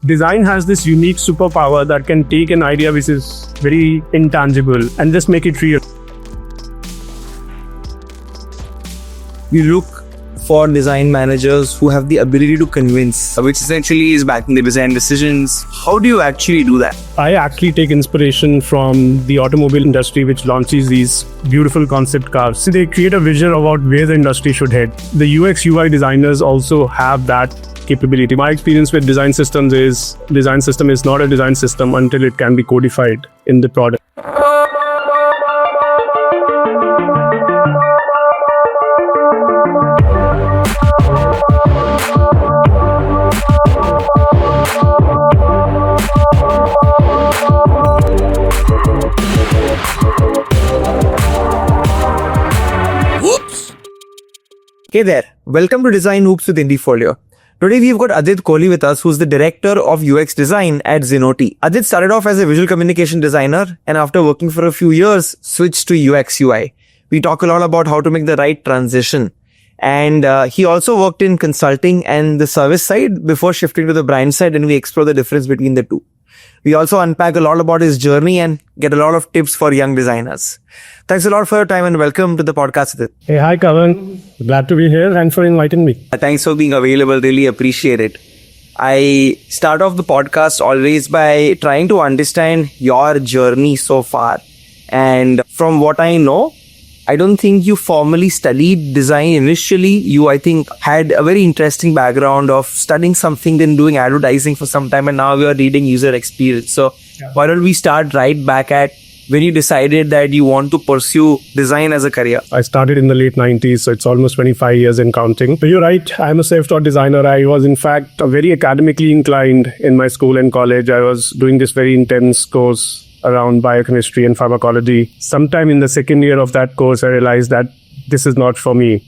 Design has this unique superpower that can take an idea which is very intangible and just make it real. We look for design managers who have the ability to convince, which essentially is backing the design decisions. How do you actually do that? I actually take inspiration from the automobile industry, which launches these beautiful concept cars. So they create a vision about where the industry should head. The UX UI designers also have that capability. My experience with design system is not a design system until it can be codified in the product. Hey there, welcome to DesignOops with Indiefolio. Today we've got Adit Kohli with us, who's the director of UX design at Zenoti. Adit started off as a visual communication designer and after working for a few years, switched to UX UI. We talk a lot about how to make the right transition. And he also worked in consulting and the service side before shifting to the brand side, and we explore the difference between the two. We also unpack a lot about his journey and get a lot of tips for young designers. Thanks a lot for your time and welcome to the podcast, Adit. Hey, hi Kavan. Glad to be here and for inviting me. Thanks for being available. Really appreciate it. I start off the podcast always by trying to understand your journey so far. And from what I know, I don't think you formally studied design initially. You, I think, had a very interesting background of studying something, then doing advertising for some time, and now you are reading user experience. So why don't we start right back at when you decided that you want to pursue design as a career? I started in the late 90s, so it's almost 25 years in counting. But you're right, I'm a self-taught designer. I was in fact very academically inclined in my school and college. I was doing this very intense course around biochemistry and pharmacology. Sometime in the second year of that course, I realized that this is not for me.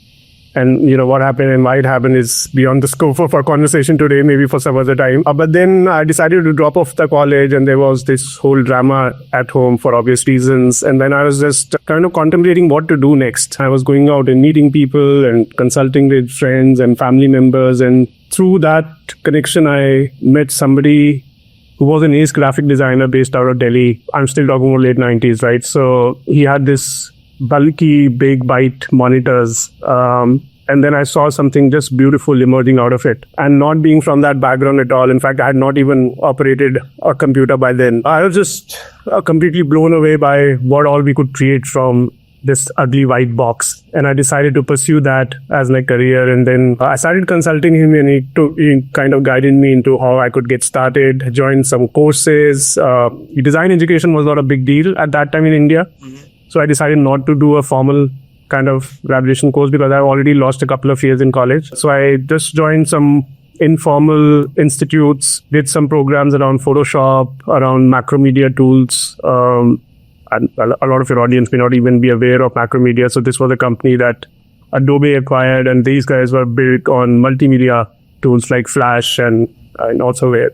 And what happened and why it happened is beyond the scope of our conversation today, maybe for some other time. But then I decided to drop off the college, and there was this whole drama at home for obvious reasons. And then I was just kind of contemplating what to do next. I was going out and meeting people and consulting with friends and family members. And through that connection, I met somebody who was an ace graphic designer based out of Delhi. I'm still talking about late 90s, right? So he had this bulky, big bite monitors. And then I saw something just beautiful emerging out of it. And not being from that background at all. In fact, I had not even operated a computer by then. I was just completely blown away by what all we could create from this ugly white box. And I decided to pursue that as my career. And then I started consulting him, and he kind of guided me into how I could get started, join some courses. Design education was not a big deal at that time in India. Mm-hmm. So I decided not to do a formal kind of graduation course because I already lost a couple of years in college. So I just joined some informal institutes, did some programs around Photoshop, around macromedia tools. And a lot of your audience may not even be aware of Macromedia. So this was a company that Adobe acquired, and these guys were built on multimedia tools like Flash and also Ware.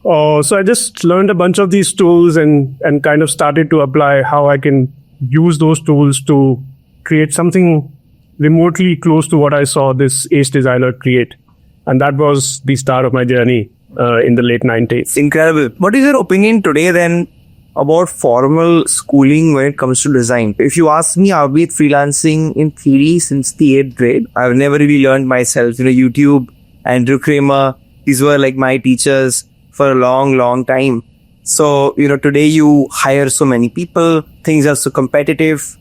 So I just learned a bunch of these tools and kind of started to apply how I can use those tools to create something remotely close to what I saw this ace designer create. And that was the start of my journey in the late 90s. Incredible. What is your opinion today then about formal schooling when it comes to design? If you ask me, I've been freelancing in theory since the 8th grade. I've never really learned myself. YouTube, Andrew Kramer, these were like my teachers for a long, long time. So, today you hire so many people, things are so competitive.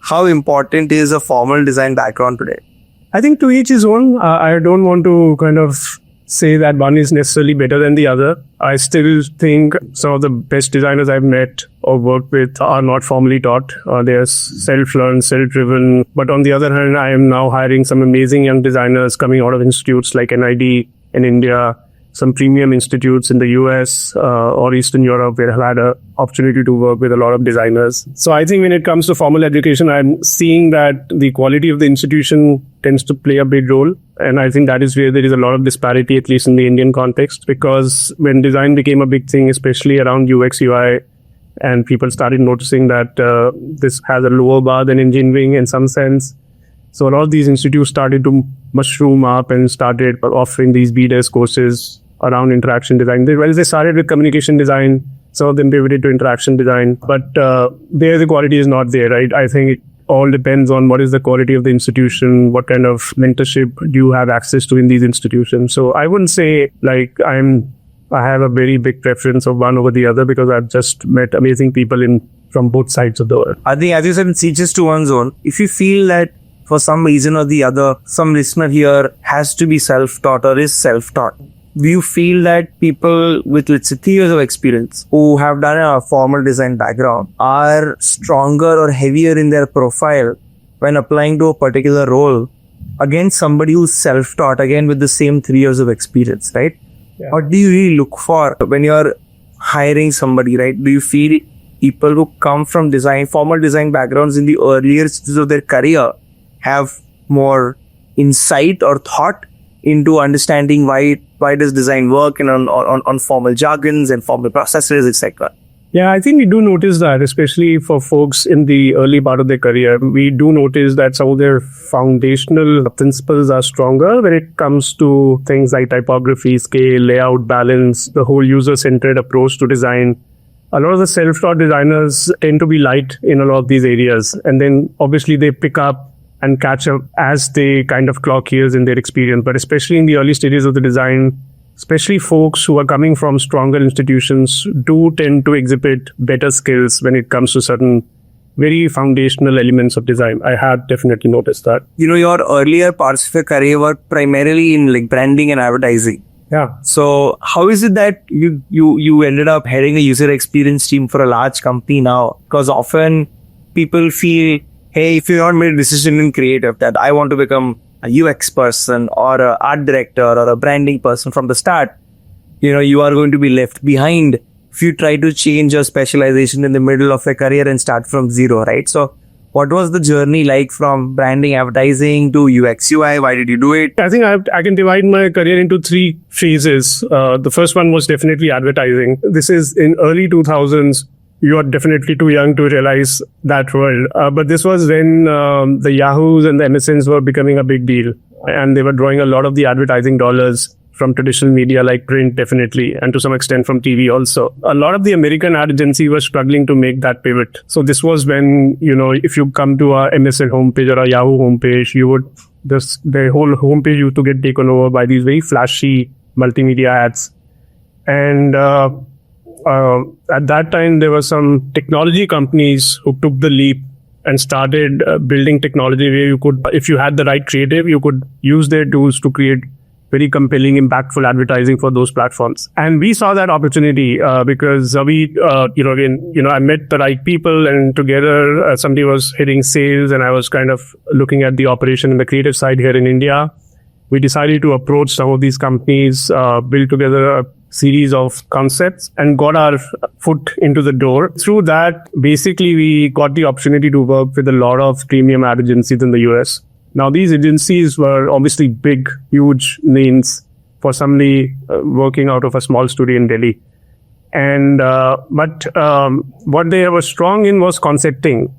How important is a formal design background today? I think to each his own. I don't want to kind of say that one is necessarily better than the other. I still think some of the best designers I've met or worked with are not formally taught. They're self-learned, self-driven. But on the other hand, I am now hiring some amazing young designers coming out of institutes like NID in India, some premium institutes in the US or Eastern Europe where I've had an opportunity to work with a lot of designers. So I think when it comes to formal education, I'm seeing that the quality of the institution tends to play a big role. And I think that is where there is a lot of disparity, at least in the Indian context, because when design became a big thing, especially around UX, UI, and people started noticing that this has a lower bar than engineering in some sense. So a lot of these institutes started to mushroom up and started offering these BDES courses around interaction design. They started with communication design. Some of them pivoted to interaction design, but there the quality is not there, right? I think it all depends on what is the quality of the institution, what kind of mentorship do you have access to in these institutions. So I wouldn't say like I have a very big preference of one over the other, because I've just met amazing people from both sides of the world. I think, as you said, it's each to one's own. If you feel that for some reason or the other, some listener here has to be self-taught or is self-taught, do you feel that people with, let's say, 3 years of experience who have done a formal design background are stronger or heavier in their profile when applying to a particular role against somebody who's self-taught, again with the same 3 years of experience, right? Yeah. What do you really look for when you're hiring somebody, right? Do you feel people who come from formal design backgrounds in the earlier stages of their career have more insight or thought into understanding why does design work and on formal jargons and formal processes, etc.? Yeah, I think we do notice that, especially for folks in the early part of their career. We do notice that some of their foundational principles are stronger when it comes to things like typography, scale, layout, balance, the whole user-centered approach to design. A lot of the self-taught designers tend to be light in a lot of these areas. And then obviously they pick up and catch up as they kind of clock years in their experience. But especially in the early stages of the design, especially folks who are coming from stronger institutions do tend to exhibit better skills when it comes to certain very foundational elements of design. I have definitely noticed that. Your earlier parts of your career were primarily in like branding and advertising. Yeah. So how is it that you ended up heading a user experience team for a large company now? Because often people feel, hey, if you haven't made a decision in creative that I want to become a UX person or an art director or a branding person from the start, you are going to be left behind if you try to change your specialization in the middle of your career and start from zero, right? So what was the journey like from branding, advertising to UX, UI? Why did you do it? I think I can divide my career into 3 phases. The first one was definitely advertising. This is in early 2000s. You are definitely too young to realize that world. But this was when the Yahoos and the MSNs were becoming a big deal. And they were drawing a lot of the advertising dollars from traditional media like print, definitely, and to some extent from TV also. A lot of the American ad agency was struggling to make that pivot. So this was when, if you come to a MSN homepage or a Yahoo homepage, the whole homepage used to get taken over by these very flashy multimedia ads. And at that time, there were some technology companies who took the leap and started building technology where you could, if you had the right creative, you could use their tools to create very compelling, impactful advertising for those platforms. And we saw that opportunity because I met the right people, and together somebody was hitting sales and I was kind of looking at the operation and the creative side here in India. We decided to approach some of these companies, build together a series of concepts and got our foot into the door. Through that, basically, we got the opportunity to work with a lot of premium ad agencies in the US. Now, these agencies were obviously big, huge names for somebody working out of a small studio in Delhi. And but what they were strong in was concepting.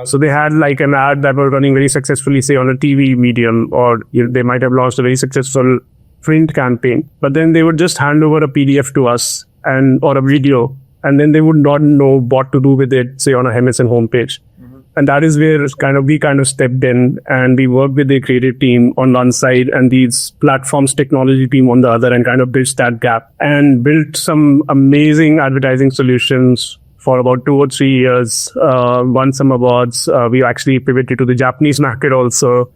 So they had like an ad that was running very successfully, say on a TV medium, or they might have launched a very successful print campaign. But then they would just hand over a PDF to us or a video, and then they would not know what to do with it, say on a MSN homepage. And that is where we kind of stepped in, and we worked with the creative team on one side and these platforms technology team on the other, and kind of bridged that gap and built some amazing advertising solutions for about 2 or 3 years. Won some awards. We actually pivoted to the Japanese market also,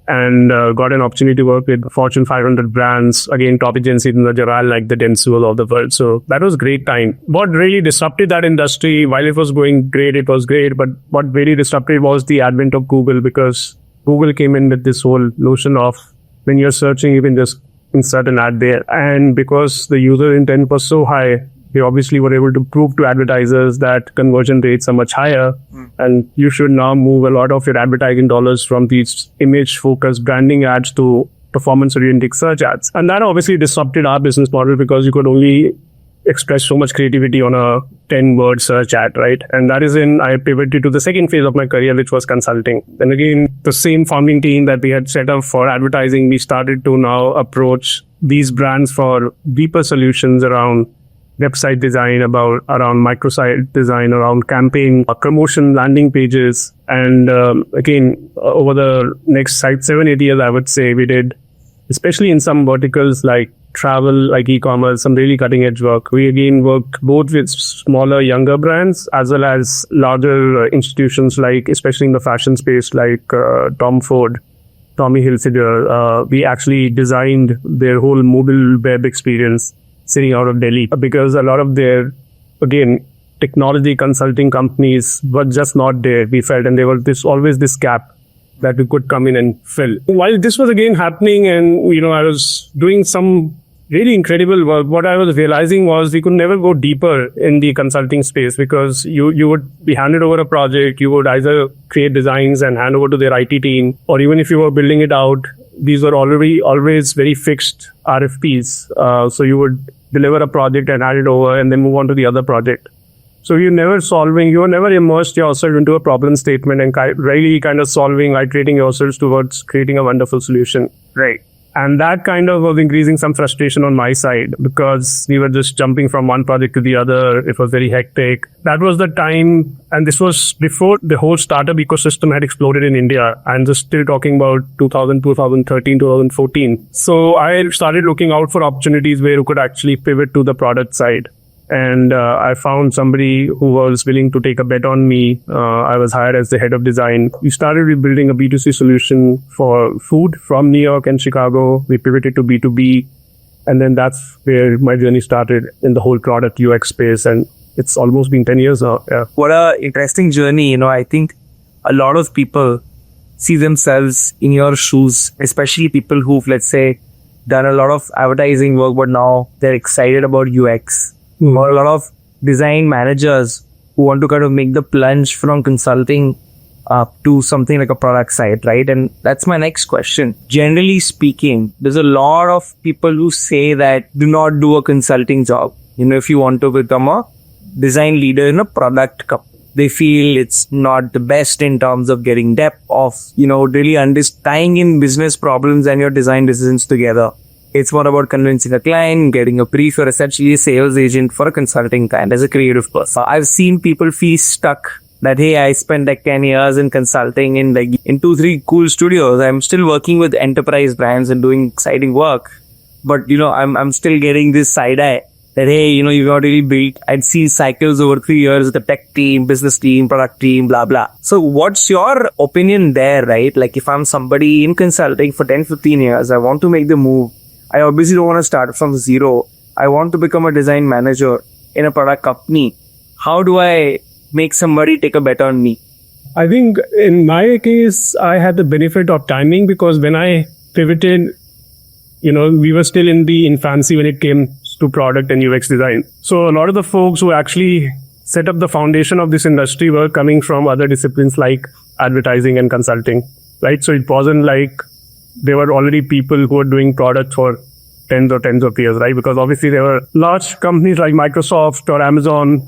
and got an opportunity to work with Fortune 500 brands, again, top agencies in the Jaral, like the Dentsu of the world. So that was a great time. What really disrupted that industry, while it was going great, it was great, but what very disrupted was the advent of Google, because Google came in with this whole notion of when you're searching, you can just insert an ad there. And because the user intent was so high, they obviously were able to prove to advertisers that conversion rates are much higher, and you should now move a lot of your advertising dollars from these image-focused branding ads to performance-oriented search ads. And that obviously disrupted our business model, because you could only express so much creativity on a 10-word search ad, right? And that is when I pivoted to the second phase of my career, which was consulting. Then again, the same founding team that we had set up for advertising, we started to now approach these brands for deeper solutions around website design, around microsite design, around campaign, promotion, landing pages. And again, over the next 7-8 years, I would say we did, especially in some verticals like travel, like e-commerce, some really cutting edge work. We again worked both with smaller, younger brands as well as larger institutions, like especially in the fashion space, like Tom Ford, Tommy Hilfiger. We actually designed their whole mobile web experience sitting out of Delhi, because a lot of their, again, technology consulting companies were just not there, we felt, and there was always this gap that we could come in and fill. While this was again happening, and I was doing some really incredible work, what I was realizing was we could never go deeper in the consulting space, because you would be handed over a project, you would either create designs and hand over to their IT team, or even if you were building it out, these were always very fixed RFPs. So you would deliver a project and hand it over and then move on to the other project. So you were never immersed yourself into a problem statement and really kind of iterating yourselves towards creating a wonderful solution. Right. And that kind of was increasing some frustration on my side, because we were just jumping from one project to the other. It was very hectic. That was the time, and this was before the whole startup ecosystem had exploded in India. I'm just still talking about 2013, 2014. So I started looking out for opportunities where you could actually pivot to the product side. And I found somebody who was willing to take a bet on me. I was hired as the head of design. We started with building a B2C solution for food from New York and Chicago. We pivoted to B2B. And then that's where my journey started in the whole product UX space. And it's almost been 10 years now. Yeah. What a interesting journey. I think a lot of people see themselves in your shoes, especially people who've, let's say, done a lot of advertising work, but now they're excited about UX. Or a lot of design managers who want to kind of make the plunge from consulting to something like a product side, right? And that's my next question. Generally speaking, there's a lot of people who say that do not do a consulting job. If you want to become a design leader in a product company, they feel it's not the best in terms of getting depth of, really tying in business problems and your design decisions together. It's more about convincing a client, getting a brief. You're essentially a sales agent for a consulting client as a creative person. I've seen people feel stuck that, hey, I spent like 10 years in consulting in 2-3 cool studios. I'm still working with enterprise brands and doing exciting work. But, I'm still getting this side eye that, hey, you've not really built. I'd seen cycles over 3 years with the tech team, business team, product team, blah, blah. So what's your opinion there, right? Like if I'm somebody in consulting for 10, 15 years, I want to make the move. I obviously don't want to start from zero. I want to become a design manager in a product company. How do I make somebody take a bet on me? I think in my case, I had the benefit of timing, because when I pivoted, we were still in the infancy when it came to product and UX design. So a lot of the folks who actually set up the foundation of this industry were coming from other disciplines like advertising and consulting, right? So it wasn't like there were already people who were doing products for tens of years, right? Because obviously there were large companies like Microsoft or Amazon,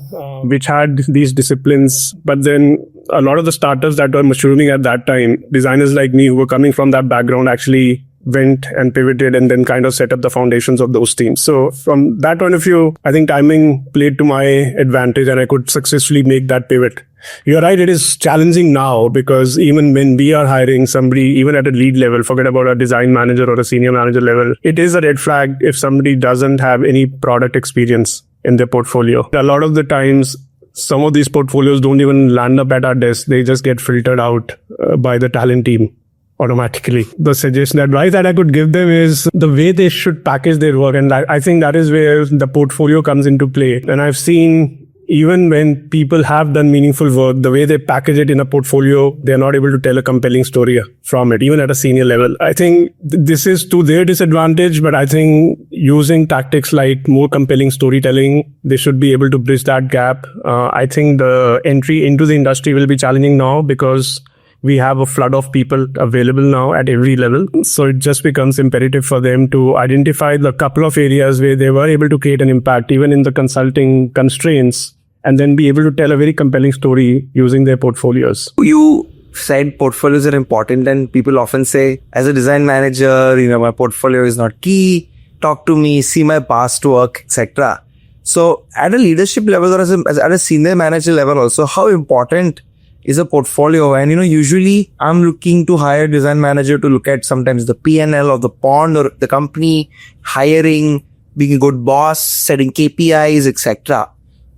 which had these disciplines. But then a lot of the startups that were maturing at that time, designers like me who were coming from that background, actually went and pivoted and then kind of set up the foundations of those teams. So from that point of view, I think timing played to my advantage and I could successfully make that pivot. You're right, it is challenging now, because even when we are hiring somebody, even at a lead level, forget about a design manager or a senior manager level, it is a red flag if somebody doesn't have any product experience in their portfolio. A lot of the times, some of these portfolios don't even land up at our desk. They just get filtered out by the talent team automatically. The suggestion, advice that I could give them is the way they should package their work. And I think that is where the portfolio comes into play. And I've seen, even when people have done meaningful work, the way they package it in a portfolio, they're not able to tell a compelling story from it, even at a senior level. I think this is to their disadvantage, but I think using tactics like more compelling storytelling, they should be able to bridge that gap. I think the entry into the industry will be challenging now, because we have a flood of people available now at every level. So it just becomes imperative for them to identify the couple of areas where they were able to create an impact, even in the consulting constraints, and then be able to tell a very compelling story using their portfolios. You said portfolios are important, and people often say, as a design manager, my portfolio is not key. Talk to me, see my past work, etc. So at a leadership level or at a senior manager level also, how important is a portfolio? And usually I'm looking to hire a design manager to look at sometimes the P&L of the pond or the company, hiring, being a good boss, setting KPIs, etc.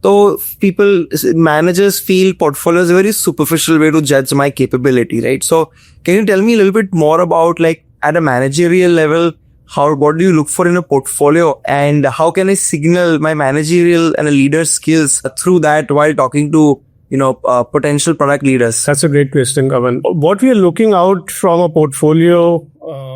So managers feel portfolio is a very superficial way to judge my capability, right? So can you tell me a little bit more about, like, at a managerial level, what do you look for in a portfolio, and how can I signal my managerial and a leader's skills through that while talking to potential product leaders? That's a great question, Kavan. What we are looking out from a portfolio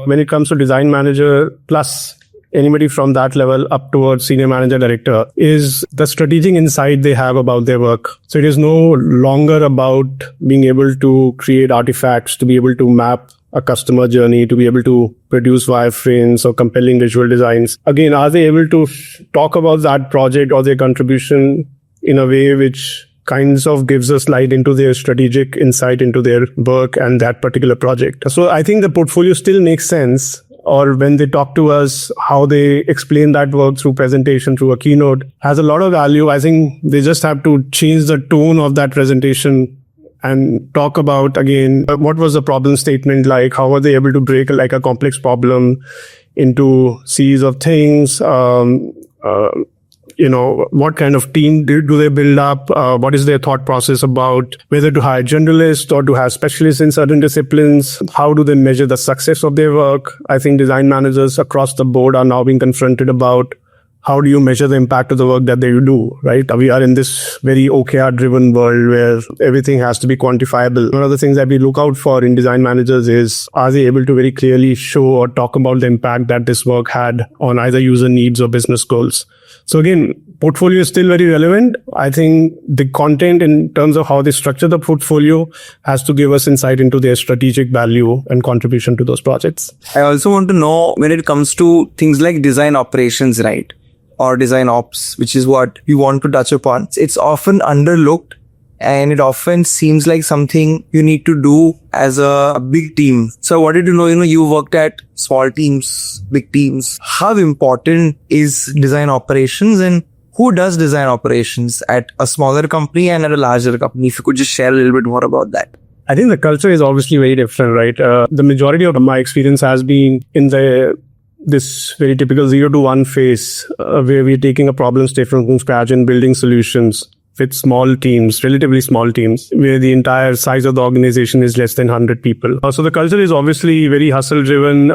when it comes to design manager plus anybody from that level up towards senior manager, director, is the strategic insight they have about their work. So it is no longer about being able to create artifacts, to be able to map a customer journey, to be able to produce wireframes or compelling visual designs. Again, are they able to talk about that project or their contribution in a way which kinds of gives us light into their strategic insight into their work and that particular project? So I think the portfolio still makes sense, or when they talk to us, how they explain that work through presentation, through a keynote, has a lot of value. I think they just have to change the tone of that presentation and talk about, again, what was the problem statement like? How were they able to break like a complex problem into series of things? What kind of team do they build up? What is their thought process about whether to hire generalists or to have specialists in certain disciplines? How do they measure the success of their work? I think design managers across the board are now being confronted about how do you measure the impact of the work that they do, right? We are in this very OKR-driven world where everything has to be quantifiable. One of the things that we look out for in design managers is, are they able to very clearly show or talk about the impact that this work had on either user needs or business goals? So again, portfolio is still very relevant. I think the content in terms of how they structure the portfolio has to give us insight into their strategic value and contribution to those projects. I also want to know, when it comes to things like design operations, right? Or design ops, which is what we want to touch upon. It's often underlooked, and it often seems like something you need to do as a big team. So I wanted to know, you worked at small teams, big teams. How important is design operations, and who does design operations at a smaller company and at a larger company? If you could just share a little bit more about that. I think the culture is obviously very different, right? The majority of my experience has been in this very typical 0 to 1 phase, where we're taking a problem statement from scratch and building solutions with small teams, relatively small teams, where the entire size of the organization is less than 100 people. So the culture is obviously very hustle driven.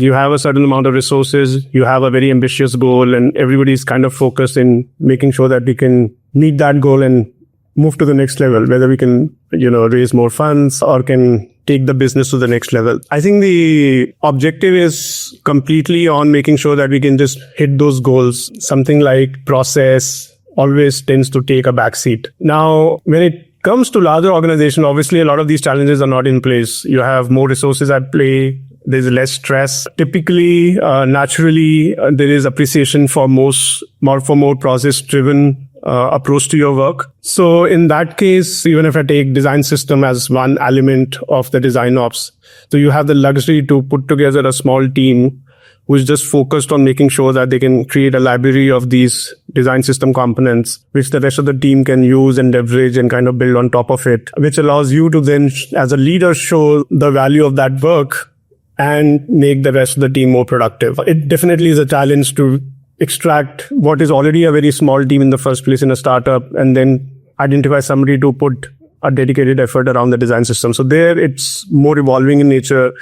You have a certain amount of resources, you have a very ambitious goal, and everybody's kind of focused in making sure that we can meet that goal and move to the next level, whether we can, raise more funds or can take the business to the next level. I think the objective is completely on making sure that we can just hit those goals. Something like process always tends to take a backseat. Now, when it comes to larger organization, obviously a lot of these challenges are not in place. You have more resources at play. There's less stress. Typically, naturally, there is appreciation for more process-driven approach to your work. So in that case, even if I take design system as one element of the DesignOops, so you have the luxury to put together a small team who is just focused on making sure that they can create a library of these design system components, which the rest of the team can use and leverage and kind of build on top of it, which allows you to then, as a leader, show the value of that work and make the rest of the team more productive. It definitely is a challenge to extract what is already a very small team in the first place in a startup and then identify somebody to put a dedicated effort around the design system. So there it's more evolving in nature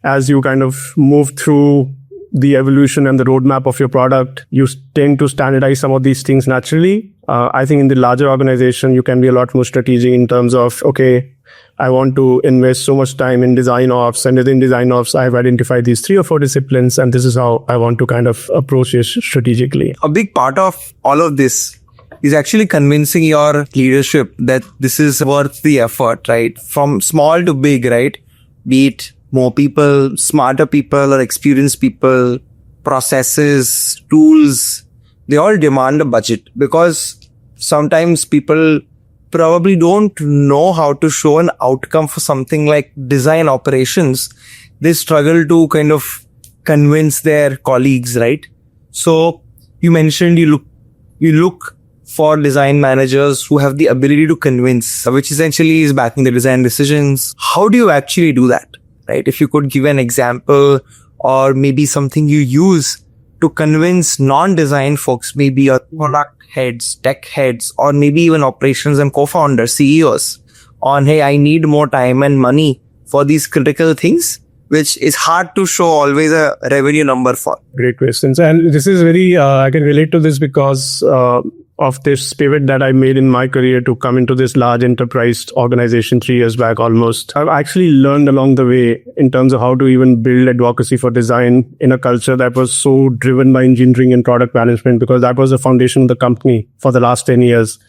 as you kind of move through the evolution and the roadmap of your product. You tend to standardize some of these things naturally. I think in the larger organization, you can be a lot more strategic in terms of, okay, I want to invest so much time in DesignOops, and within DesignOops, I've identified these 3 or 4 disciplines, and this is how I want to kind of approach it strategically. A big part of all of this is actually convincing your leadership that this is worth the effort, right? From small to big, right? Be it more people, smarter people or experienced people, processes, tools, they all demand a budget, because sometimes people probably don't know how to show an outcome for something like design operations. They struggle to kind of convince their colleagues, right? So you mentioned you look for design managers who have the ability to convince, which essentially is backing the design decisions. How do you actually do that, right? If you could give an example or maybe something you use to convince non-design folks, maybe your product heads, tech heads, or maybe even operations and co-founders, CEOs, on, hey, I need more time and money for these critical things, which is hard to show always a revenue number for. Great questions. And this is very, I can relate to this because of this pivot that I made in my career to come into this large enterprise organization 3 years back almost. I've actually learned along the way in terms of how to even build advocacy for design in a culture that was so driven by engineering and product management, because that was the foundation of the company for the last 10 years.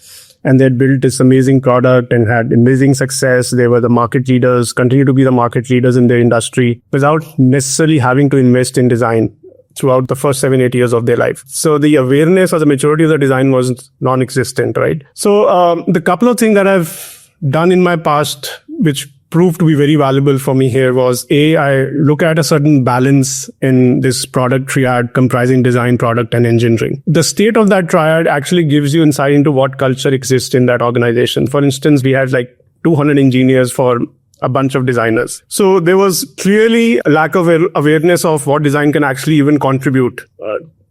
And they had built this amazing product and had amazing success. They were the market leaders, continue to be the market leaders in their industry without necessarily having to invest in design throughout the first 7-8 years of their life. So the awareness or the maturity of the design was non-existent, right? So the couple of things that I've done in my past, which proved to be very valuable for me here, was I look at a certain balance in this product triad comprising design, product, and engineering. The state of that triad actually gives you insight into what culture exists in that organization. For instance, we had like 200 engineers for a bunch of designers. So there was clearly a lack of awareness of what design can actually even contribute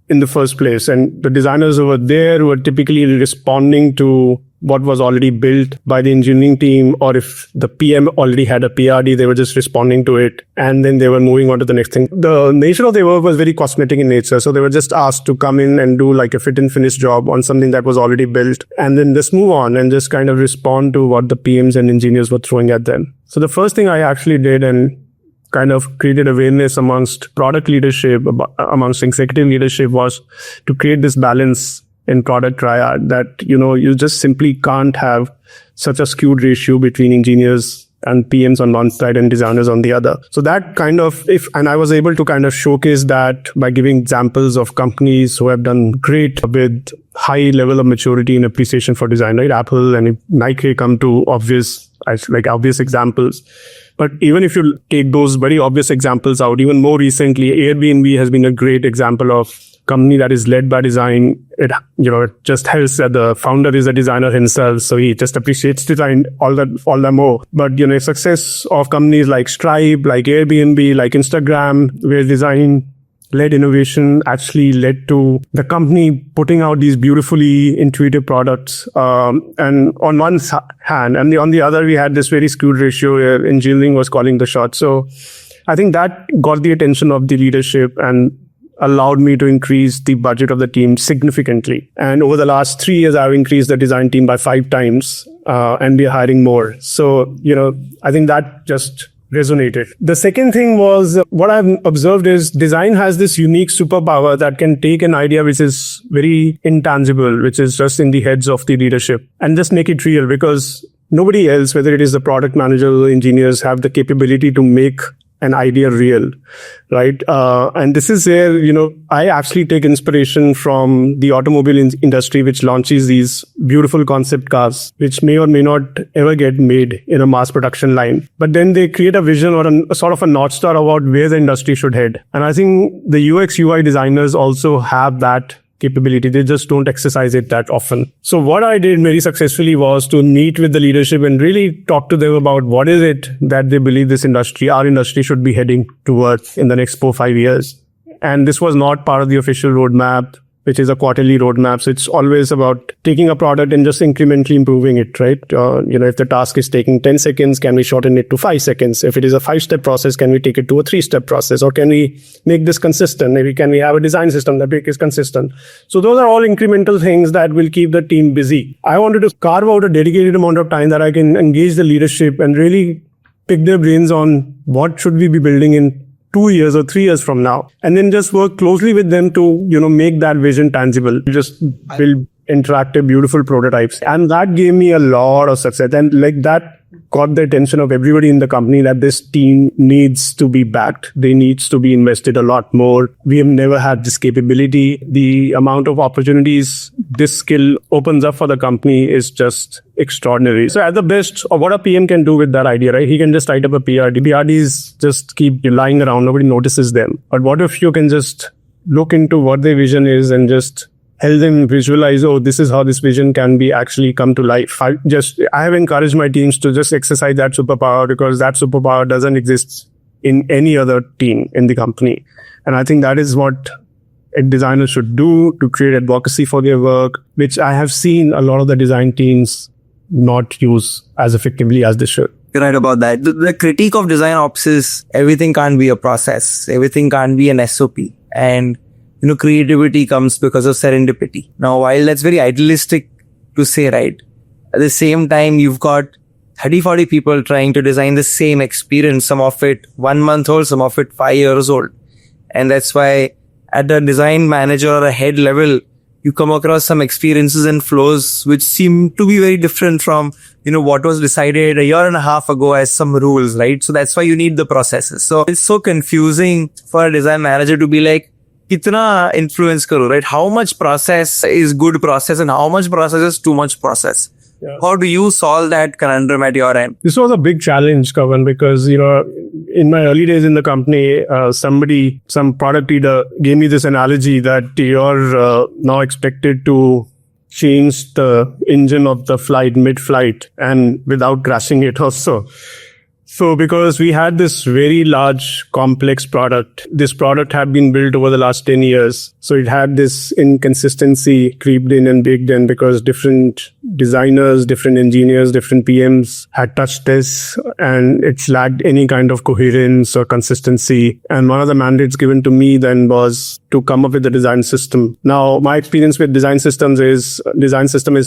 in the first place. And the designers who were there were typically responding to what was already built by the engineering team, or if the PM already had a PRD, they were just responding to it, and then they were moving on to the next thing. The nature of their work was very cosmetic in nature, so they were just asked to come in and do like a fit and finish job on something that was already built, and then just move on and just kind of respond to what the PMs and engineers were throwing at them. So the first thing I actually did and kind of created awareness amongst product leadership, amongst executive leadership, was to create this balance in product triad that, you just simply can't have such a skewed ratio between engineers and PMs on one side and designers on the other. So that kind of, and I was able to kind of showcase that by giving examples of companies who have done great with high level of maturity and appreciation for design, right? Apple and Nike come to obvious examples. But even if you take those very obvious examples out, even more recently, Airbnb has been a great example of company that is led by design. It just helps that the founder is a designer himself, so he just appreciates design all that more. But success of companies like Stripe, like Airbnb, like Instagram, where design-led innovation actually led to the company putting out these beautifully intuitive products. And on one hand, and on the other, we had this very skewed ratio where engineering was calling the shots. So I think that got the attention of the leadership and allowed me to increase the budget of the team significantly. And over the last 3 years, I've increased the design team by 5 times, and we're hiring more. So, I think that just resonated. The second thing was, what I've observed is design has this unique superpower that can take an idea which is very intangible, which is just in the heads of the leadership, and just make it real, because nobody else, whether it is the product manager or the engineers, have the capability to make an idea real, right? And this is where, I actually take inspiration from the automobile industry, which launches these beautiful concept cars, which may or may not ever get made in a mass production line. But then they create a vision or a sort of a North Star about where the industry should head. And I think the UX UI designers also have that capability. They just don't exercise it that often. So what I did very successfully was to meet with the leadership and really talk to them about what is it that they believe our industry should be heading towards in the next 4-5 years. And this was not part of the official roadmap, which is a quarterly roadmap. So it's always about taking a product and just incrementally improving it, right? If the task is taking 10 seconds, can we shorten it to 5 seconds? If it is a 5-step process, can we take it to a 3-step process? Or can we make this consistent? Maybe can we have a design system that is consistent? So those are all incremental things that will keep the team busy. I wanted to carve out a dedicated amount of time that I can engage the leadership and really pick their brains on what should we be building in 2 years or 3 years from now, and then just work closely with them to, make that vision tangible. Just build interactive, beautiful prototypes. And that gave me a lot of success. And like that got the attention of everybody in the company that this team needs to be backed. They needs to be invested a lot more. We have never had this capability. The amount of opportunities this skill opens up for the company is just extraordinary. So at the best, or what a PM can do with that idea, right? He can just write up a PRD. PRDs just keep lying around. Nobody notices them. But what if you can just look into what their vision is and just help them visualize, oh, this is how this vision can be actually come to life. I have encouraged my teams to just exercise that superpower, because that superpower doesn't exist in any other team in the company. And I think that is what a designer should do to create advocacy for their work, which I have seen a lot of the design teams not use as effectively as they should. You're right about that. The critique of design ops is everything can't be a process. Everything can't be an SOP. And creativity comes because of serendipity. Now, while that's very idealistic to say, right, at the same time, you've got 30, 40 people trying to design the same experience, some of it 1 month old, some of it 5 years old. And that's why at the design manager or a head level, you come across some experiences and flows which seem to be very different from, what was decided a year and a half ago as some rules, right? So that's why you need the processes. So it's so confusing for a design manager to be like, kitna influence karo, right? How much process is good process and how much process is too much process? Yeah. How do you solve that conundrum at your end? This was a big challenge, Kavan, because, in my early days in the company, some product leader gave me this analogy that you're now expected to change the engine of the flight mid-flight and without crashing it also. So because we had this very large, complex product, this product had been built over the last 10 years. So it had this inconsistency creeped in and baked in because different designers, different engineers, different PMs had touched this, and it's lacked any kind of coherence or consistency. And one of the mandates given to me then was to come up with a design system. Now, my experience with design system is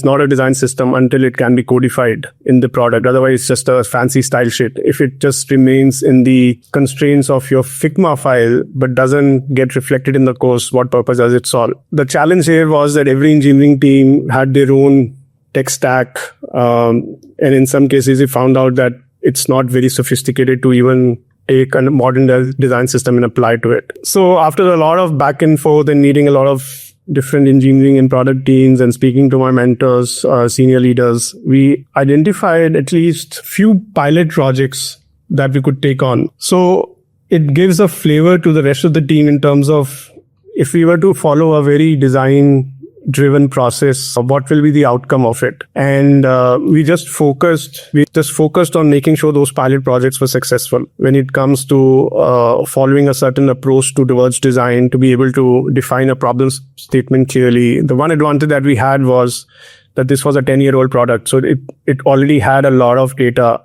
not a design system until it can be codified in the product. Otherwise, it's just a fancy style shit. If it just remains in the constraints of your Figma file, but doesn't get reflected in the course, what purpose does it solve? The challenge here was that every engineering team had their own tech stack. And in some cases, we found out that it's not very sophisticated to even take a modern design system and apply to it. So after a lot of back and forth and meeting a lot of different engineering and product teams and speaking to my mentors, senior leaders, we identified at least few pilot projects that we could take on. So it gives a flavor to the rest of the team in terms of if we were to follow a very design-driven process, what will be the outcome of it? And we just focused on making sure those pilot projects were successful when it comes to following a certain approach to diverge design, to be able to define a problem statement clearly. The one advantage that we had was that this was a 10-year-old product. So it already had a lot of data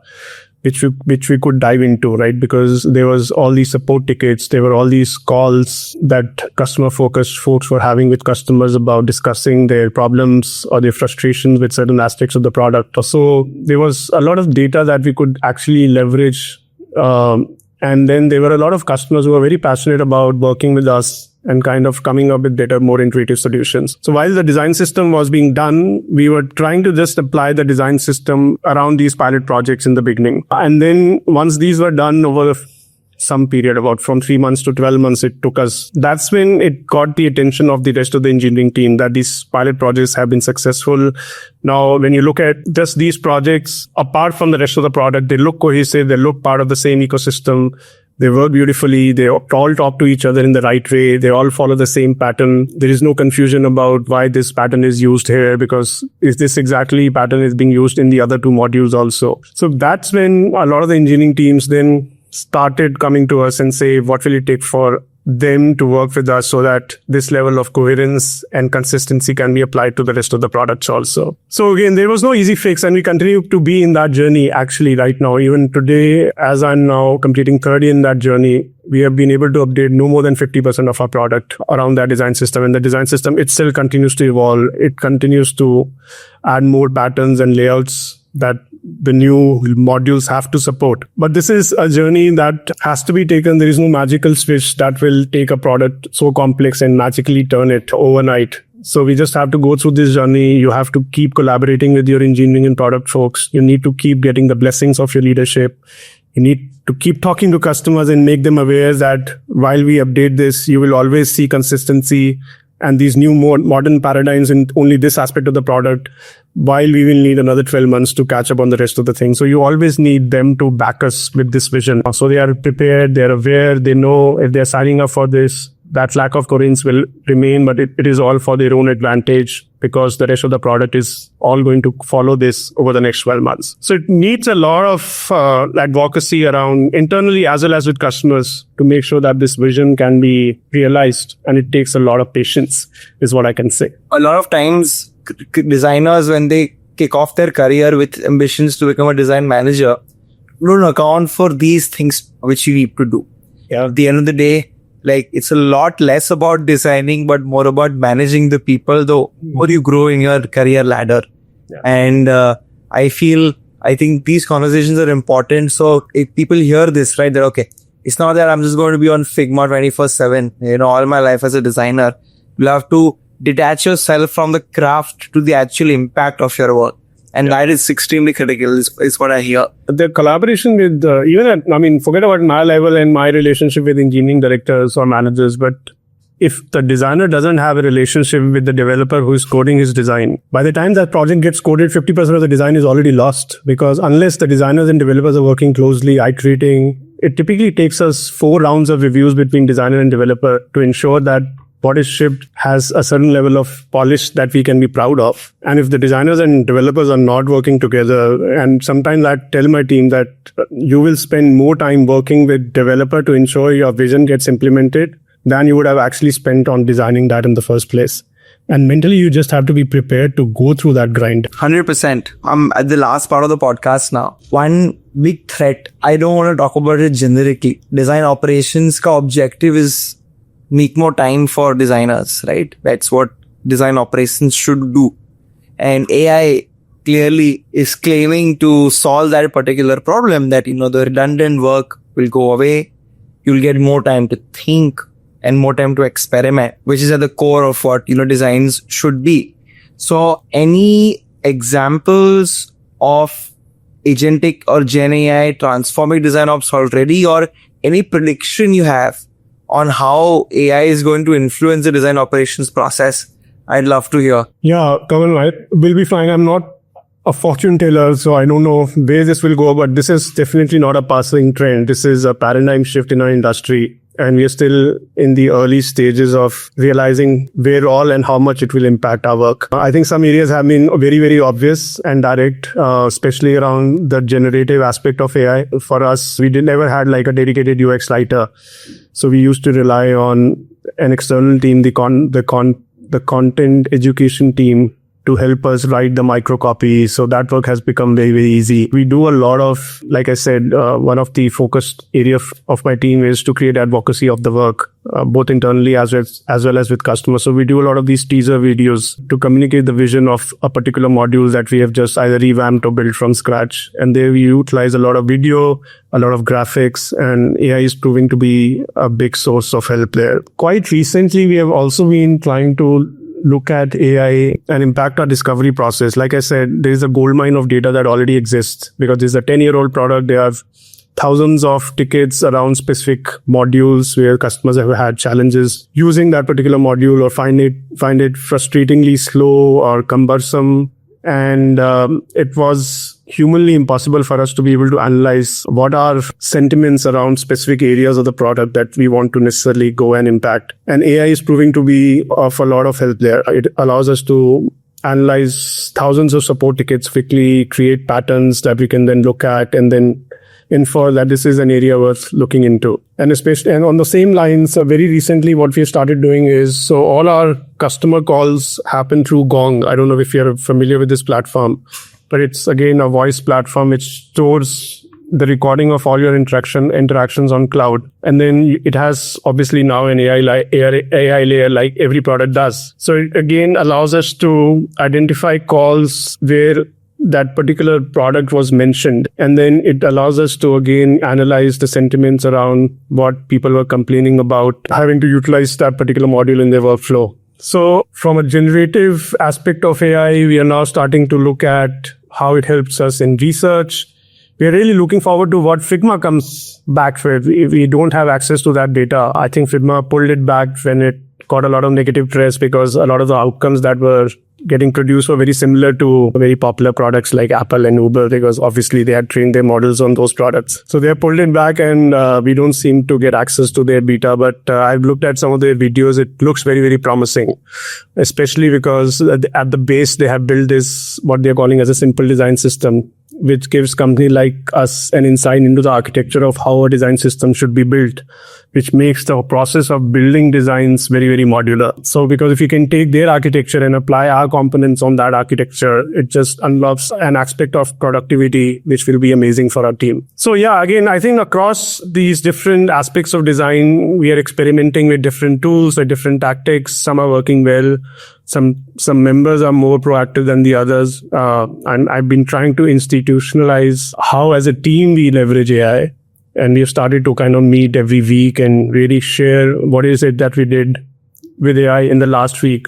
which we could dive into, right? Because there was all these support tickets, there were all these calls that customer-focused folks were having with customers about discussing their problems or their frustrations with certain aspects of the product. So there was a lot of data that we could actually leverage. And then there were a lot of customers who were very passionate about working with us and kind of coming up with better, more intuitive solutions. So while the design system was being done, we were trying to just apply the design system around these pilot projects in the beginning. And then once these were done over some period, about from 3 months to 12 months it took us, that's when it got the attention of the rest of the engineering team that these pilot projects have been successful. Now, when you look at just these projects, apart from the rest of the product, they look cohesive, they look part of the same ecosystem. They work beautifully. They all talk to each other in the right way. They all follow the same pattern. There is no confusion about why this pattern is used here, because is this exactly pattern is being used in the other two modules also. So that's when a lot of the engineering teams then started coming to us and say, what will it take for them to work with us so that this level of coherence and consistency can be applied to the rest of the products also. So again, there was no easy fix, and we continue to be in that journey actually right now. Even today, as I'm now completing 30 in that journey, we have been able to update no more than 50% of our product around that design system. And the design system itself continues to evolve. It continues to add more patterns and layouts that the new modules have to support. But this is a journey that has to be taken. There is no magical switch that will take a product so complex and magically turn it overnight. So we just have to go through this journey. You have to keep collaborating with your engineering and product folks. You need to keep getting the blessings of your leadership. You need to keep talking to customers and make them aware that while we update this, you will always see consistency and these new more modern paradigms in only this aspect of the product, while we will need another 12 months to catch up on the rest of the things. So you always need them to back us with this vision. So they are prepared, they're aware, they know if they're signing up for this, that lack of coherence will remain, but it is all for their own advantage because the rest of the product is all going to follow this over the next 12 months. So it needs a lot of advocacy around internally as well as with customers to make sure that this vision can be realized. And it takes a lot of patience is what I can say. A lot of times designers, when they kick off their career with ambitions to become a design manager, don't account for these things which you need to do. Yeah. At the end of the day, like it's a lot less about designing, but more about managing the people, though, more you grow in your career ladder. Yeah. And I think these conversations are important. So if people hear this, right, that, okay, it's not that I'm just going to be on Figma 24/7, all my life as a designer. You'll have to detach yourself from the craft to the actual impact of your work. And that is extremely critical, is what I hear. The collaboration with, forget about my level and my relationship with engineering directors or managers, but if the designer doesn't have a relationship with the developer who is coding his design, by the time that project gets coded, 50% of the design is already lost. Because unless the designers and developers are working closely, iterating, it typically takes us 4 rounds of reviews between designer and developer to ensure that what is shipped has a certain level of polish that we can be proud of. And if the designers and developers are not working together, and sometimes I tell my team that you will spend more time working with developer to ensure your vision gets implemented than you would have actually spent on designing that in the first place. And mentally, you just have to be prepared to go through that grind. 100%. I'm at the last part of the podcast now. One big threat, I don't want to talk about it generically. Design operations ka objective is make more time for designers, right? That's what design operations should do. And AI clearly is claiming to solve that particular problem, that, the redundant work will go away. You'll get more time to think and more time to experiment, which is at the core of what, designs should be. So any examples of agentic or Gen AI transforming design ops already, or any prediction you have on how AI is going to influence the design operations process, I'd love to hear. Yeah, Kamal, we'll be fine. I'm not a fortune teller, so I don't know where this will go, but this is definitely not a passing trend. This is a paradigm shift in our industry. And we are still in the early stages of realizing where all and how much it will impact our work. I think some areas have been very, very obvious and direct, especially around the generative aspect of AI. For us, we never had like a dedicated UX writer. So we used to rely on an external team, the content education team, to help us write the micro copy. So that work has become very, very easy. We do a lot of, like I said, one of the focused area of my team is to create advocacy of the work, both internally as well as with customers. So we do a lot of these teaser videos to communicate the vision of a particular module that we have just either revamped or built from scratch. And there we utilize a lot of video, a lot of graphics, and AI is proving to be a big source of help there. Quite recently, we have also been trying to look at AI and impact our discovery process. Like I said, there is a goldmine of data that already exists because this is a 10-year-old product. There are thousands of tickets around specific modules where customers have had challenges using that particular module or find it frustratingly slow or cumbersome. And it was humanly impossible for us to be able to analyze what are sentiments around specific areas of the product that we want to necessarily go and impact. And AI is proving to be of a lot of help there. It allows us to analyze thousands of support tickets quickly, create patterns that we can then look at and then infer that this is an area worth looking into. And especially, and on the same lines, very recently, what we have started doing is, so all our customer calls happen through Gong. I don't know if you're familiar with this platform, but it's again a voice platform which stores the recording of all your interactions on cloud. And then it has obviously now an AI layer like every product does. So it again allows us to identify calls where that particular product was mentioned. And then it allows us to again analyze the sentiments around what people were complaining about having to utilize that particular module in their workflow. So from a generative aspect of AI, we are now starting to look at how it helps us in research. We are really looking forward to what Figma comes back with. We don't have access to that data. I think Figma pulled it back when it got a lot of negative press because a lot of the outcomes that were getting produced were very similar to very popular products like Apple and Uber, because obviously they had trained their models on those products. So they have pulled it back, and we don't seem to get access to their beta. But I've looked at some of their videos. It looks very, very promising, especially because at the base they have built this, what they're calling as a simple design system, which gives company like us an insight into the architecture of how a design system should be built, which makes the process of building designs very, very modular. So because if you can take their architecture and apply our components on that architecture, it just unlocks an aspect of productivity, which will be amazing for our team. So yeah, again, I think across these different aspects of design, we are experimenting with different tools, with different tactics. Some are working well. Some members are more proactive than the others. And I've been trying to institutionalize how as a team we leverage AI. And we have started to kind of meet every week and really share what is it that we did with AI in the last week.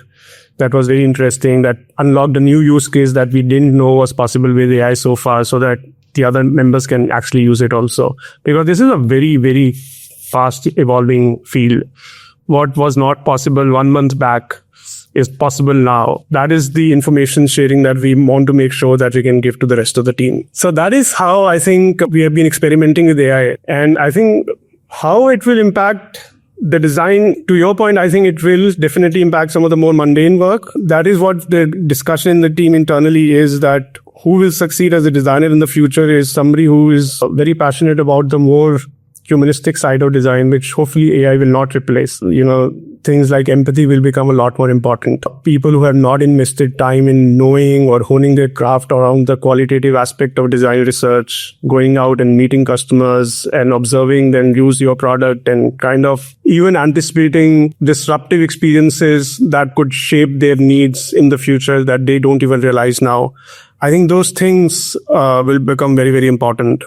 That was very interesting. That unlocked a new use case that we didn't know was possible with AI so far, so that the other members can actually use it also. Because this is a very, very fast evolving field. What was not possible 1 month back is possible now. That is the information sharing that we want to make sure that we can give to the rest of the team. So that is how I think we have been experimenting with AI. And I think how it will impact the design, to your point, I think it will definitely impact some of the more mundane work. That is what the discussion in the team internally is, that who will succeed as a designer in the future is somebody who is very passionate about the more humanistic side of design, which hopefully AI will not replace. Things like empathy will become a lot more important. People who have not invested time in knowing or honing their craft around the qualitative aspect of design research, going out and meeting customers and observing them use your product and kind of even anticipating disruptive experiences that could shape their needs in the future that they don't even realize now. I think those things will become very, very important.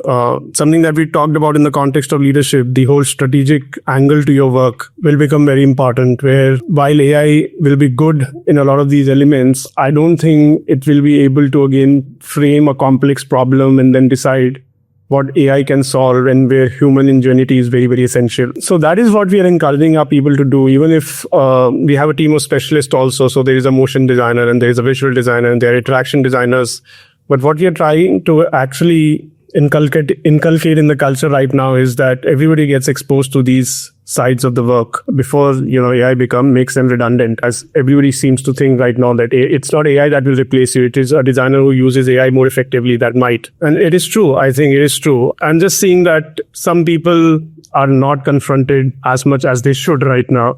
Something that we talked about in the context of leadership, the whole strategic angle to your work will become very important, where while AI will be good in a lot of these elements, I don't think it will be able to, again, frame a complex problem and then decide what AI can solve, and where human ingenuity is very, very essential. So that is what we are encouraging our people to do, even if we have a team of specialists also. So there is a motion designer and there is a visual designer and there are interaction designers. But what we are trying to actually inculcate in the culture right now is that everybody gets exposed to these sides of the work before AI makes them redundant, as everybody seems to think right now that it's not AI that will replace you. It is a designer who uses AI more effectively that might. And it is true. I think it is true. I'm just seeing that some people are not confronted as much as they should right now.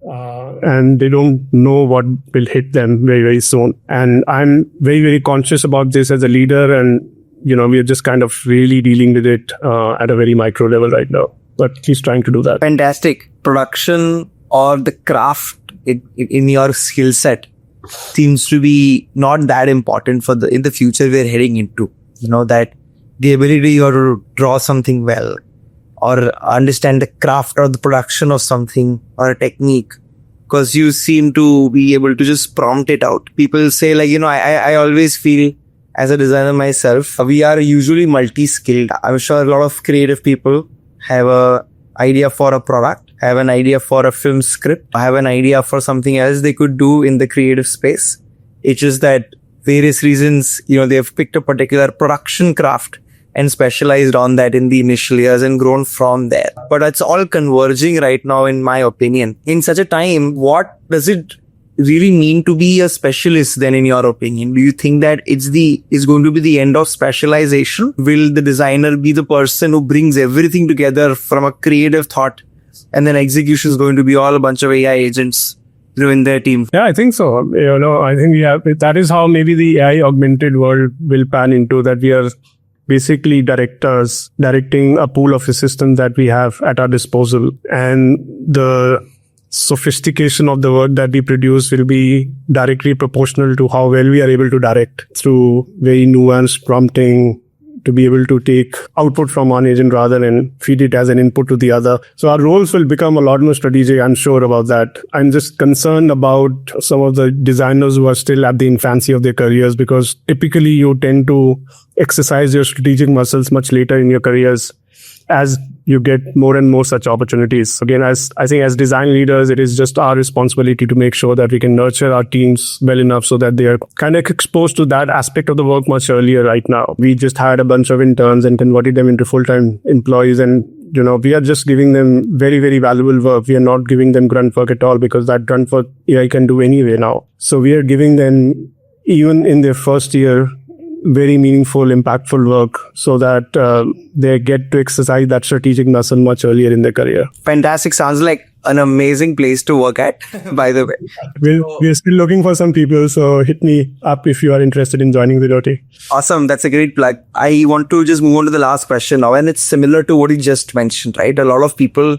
And they don't know what will hit them very, very soon. And I'm very, very conscious about this as a leader, and we are just kind of really dealing with it at a very micro level right now. But he's trying to do that. Fantastic. Production or the craft in your skill set seems to be not that important in the future we're heading into. That the ability to draw something well, or understand the craft or the production of something or a technique, because you seem to be able to just prompt it out. People say I always feel, as a designer myself, we are usually multi-skilled. I'm sure a lot of creative people have an idea for a product, have an idea for a film script, have an idea for something else they could do in the creative space. It's just that various reasons, they've picked a particular production craft and specialized on that in the initial years and grown from there. But it's all converging right now, in my opinion. In such a time, what does it really mean to be a specialist then, in your opinion? Do you think that it's going to be the end of specialization? Will the designer be the person who brings everything together from a creative thought, and then execution is going to be all a bunch of AI agents in their team? Yeah, I think so. I think that is how maybe the AI augmented world will pan into, that we are basically directors directing a pool of assistants that we have at our disposal. And the sophistication of the work that we produce will be directly proportional to how well we are able to direct through very nuanced prompting, to be able to take output from one agent rather than feed it as an input to the other. So our roles will become a lot more strategic. I'm sure about that. I'm just concerned about some of the designers who are still at the infancy of their careers, because typically you tend to exercise your strategic muscles much later in your careers as you get more and more such opportunities. Again, as I think as design leaders, it is just our responsibility to make sure that we can nurture our teams well enough so that they are kind of exposed to that aspect of the work much earlier right now. We just hired a bunch of interns and converted them into full-time employees, and we are just giving them very, very valuable work. We are not giving them grunt work at all, because that grunt work AI can do anyway now. So we are giving them, even in their first year, very meaningful, impactful work so that they get to exercise that strategic muscle much earlier in their career. Fantastic. Sounds like an amazing place to work at, by the way. We're still looking for some people, so hit me up if you are interested in joining Zenoti. Awesome. That's a great plug. I want to just move on to the last question now, and it's similar to what you just mentioned, right? A lot of people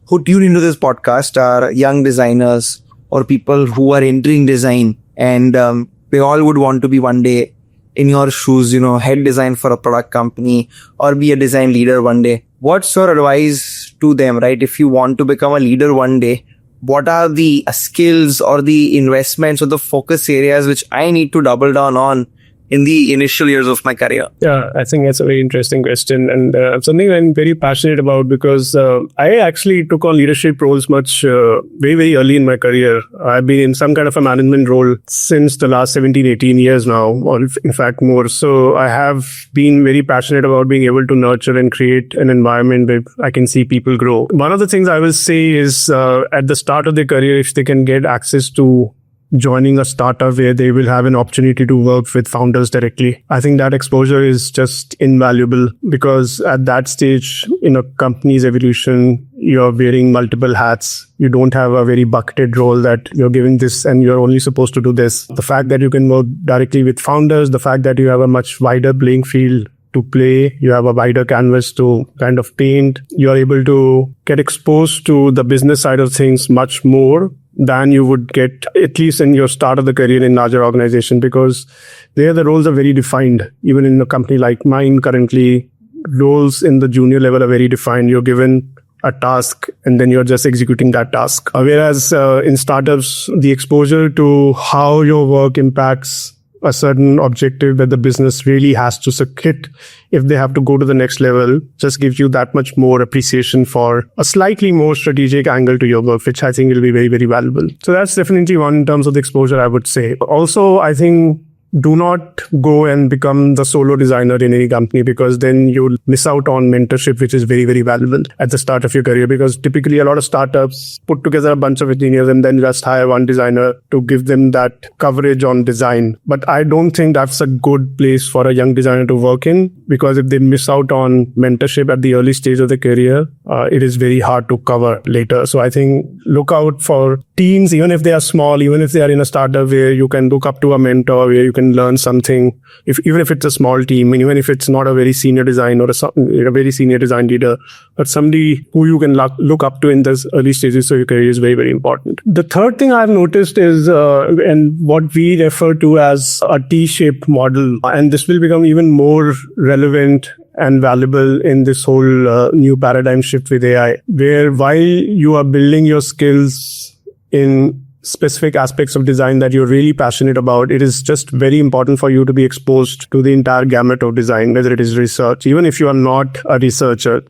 who tune into this podcast are young designers or people who are entering design, and they all would want to be one day in your shoes, head design for a product company or be a design leader one day. What's your advice to them, right? If you want to become a leader one day, what are the skills or the investments or the focus areas which I need to double down on in the initial years of my career? Yeah, I think that's a very interesting question, and something I'm very passionate about, because I actually took on leadership roles very, very early in my career. I've been in some kind of a management role since the last 17, 18 years now, or in fact more. So I have been very passionate about being able to nurture and create an environment where I can see people grow. One of the things I will say is at the start of their career, if they can get access to joining a startup where they will have an opportunity to work with founders directly, I think that exposure is just invaluable, because at that stage in a company's evolution, you're wearing multiple hats. You don't have a very bucketed role that you're giving this and you're only supposed to do this. The fact that you can work directly with founders, the fact that you have a much wider playing field to play, you have a wider canvas to kind of paint, you're able to get exposed to the business side of things much more than you would get, at least in your start of the career in larger organization, because there the roles are very defined. Even in a company like mine currently, roles in the junior level are very defined. You're given a task and then you're just executing that task. Whereas in startups, the exposure to how your work impacts a certain objective that the business really has to hit if they have to go to the next level just gives you that much more appreciation for a slightly more strategic angle to your work, which I think will be very, very valuable. So that's definitely one in terms of the exposure, I would say. Also, I think do not go and become the solo designer in any company, because then you'll miss out on mentorship, which is very, very valuable at the start of your career. Because typically a lot of startups put together a bunch of engineers and then just hire one designer to give them that coverage on design. But I don't think that's a good place for a young designer to work in, because if they miss out on mentorship at the early stage of the career, it is very hard to cover later. So I think look out for teams, even if they are small, even if they are in a startup where you can look up to a mentor, where you can learn something, even if it's a small team, and even if it's not a very senior design or a very senior design leader, but somebody who you can look up to in those early stages of your career is very, very important. The third thing I've noticed is, and what we refer to as a T-shaped model, and this will become even more relevant and valuable in this whole new paradigm shift with AI, where while you are building your skills in specific aspects of design that you're really passionate about, it is just very important for you to be exposed to the entire gamut of design, whether it is research, even if you are not a researcher.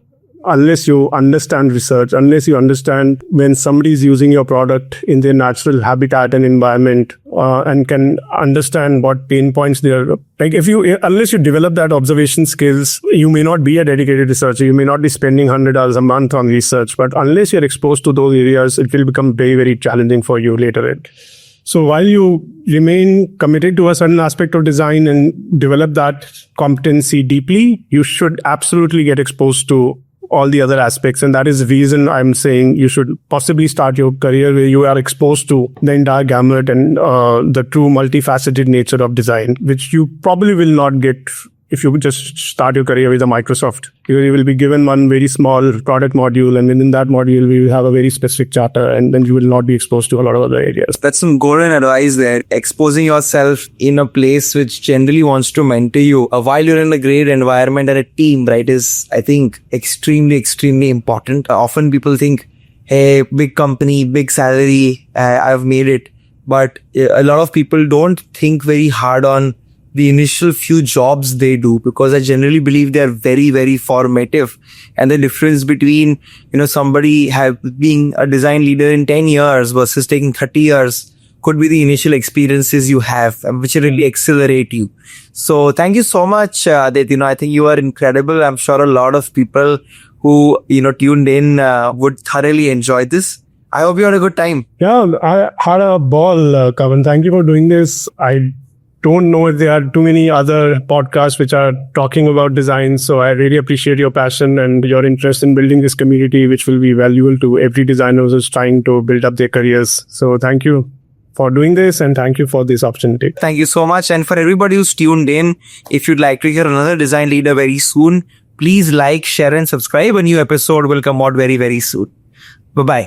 Unless you understand research, unless you understand when somebody is using your product in their natural habitat and environment, and can understand what pain points they are. Like unless you develop that observation skills, you may not be a dedicated researcher. You may not be spending $100 a month on research, but unless you're exposed to those areas, it will become very, very challenging for you later in. So while you remain committed to a certain aspect of design and develop that competency deeply, you should absolutely get exposed to all the other aspects. And that is the reason I'm saying you should possibly start your career where you are exposed to the entire gamut and the true multifaceted nature of design, which you probably will not get if you just start your career with a Microsoft. You will be given one very small product module, and within that module, we will have a very specific charter, and then you will not be exposed to a lot of other areas. That's some golden advice there. Exposing yourself in a place which generally wants to mentor you while you're in a great environment and a team, right, is, I think, extremely, extremely important. Often people think, hey, big company, big salary, I've made it. But a lot of people don't think very hard on the initial few jobs they do, because I generally believe they're very, very formative. And the difference between, somebody being a design leader in 10 years versus taking 30 years could be the initial experiences you have, which really accelerate you. So thank you so much, Adit. I think you are incredible. I'm sure a lot of people who, tuned in would thoroughly enjoy this. I hope you had a good time. Yeah, I had a ball, Kavan. Thank you for doing this. I don't know if there are too many other podcasts which are talking about design. So I really appreciate your passion and your interest in building this community, which will be valuable to every designer who's trying to build up their careers. So thank you for doing this, and thank you for this opportunity. Thank you so much. And for everybody who's tuned in, if you'd like to hear another design leader very soon, please like, share and subscribe. A new episode will come out very, very soon. Bye-bye.